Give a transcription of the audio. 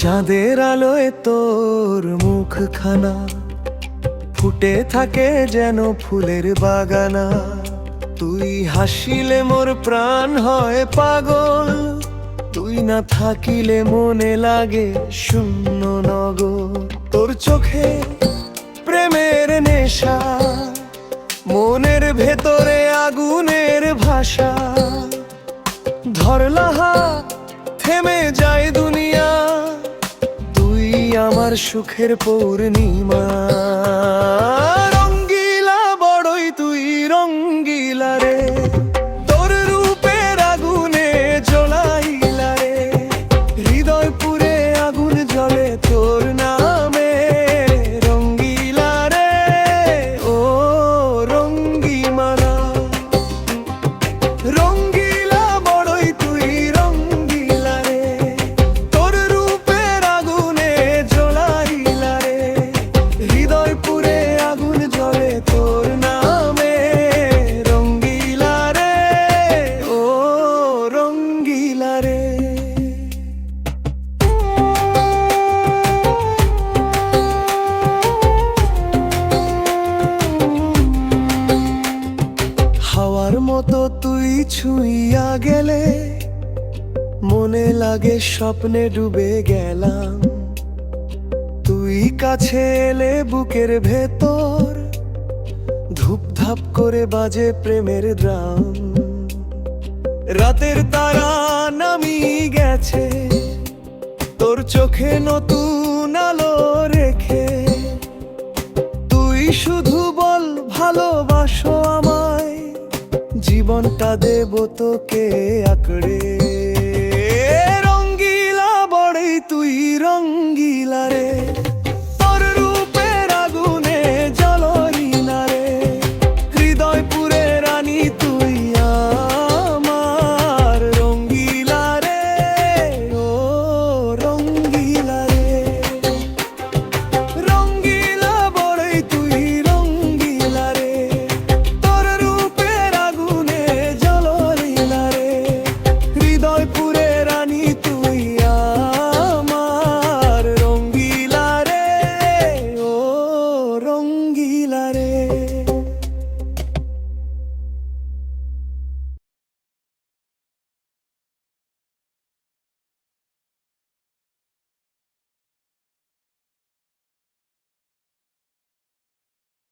চাঁদের আলোয় তোর মুখখানা ফুটে থাকে যেন ফুলের বাগানা। তুই হাসিলে মোর প্রাণ হয় পাগল, তুই না থাকিলে মনে লাগে শূন্য নগর। তোর চোখে প্রেমের নেশা, মনের ভেতরে আগুনের ভাষা। ধরলা হাত থেমে যায় দুনিয়া, তুই আমার সুখের পূর্ণিমা। রঙ্গিলা বড়ই তুই রঙ্গিলা রে, তোর রূপের আগুনে জ্বলাইলা রে। হৃদয় পুরে আগুন জ্বলে তোর নামে। রঙ্গিলা রে ও রঙ্গিমালা, রঙ্গিলা বড়ই তুই রঙ্গিলা রে, তোর রূপের আগুনে জ্বলাইলা রে। হৃদয় পুরে আগুন জ্বলে তোর নামে। রঙ্গিলা রে ও রঙ্গিলা রে। হাওয়ার মতো তুই ছুঁইয়া গেলে মনে লাগে স্বপ্নে ডুবে গেলাম। তুই কাছে এলে বুকের ভেতর ধূপধাপ করে বাজে প্রেমের ড্রাম। রাতের তারা নামি গেছে তোর চোখে নতুন আলো রেখে। তুই শুধু বল ভালোবাসো আমায়, জীবনটা দেব তোকে আঁকড়ে।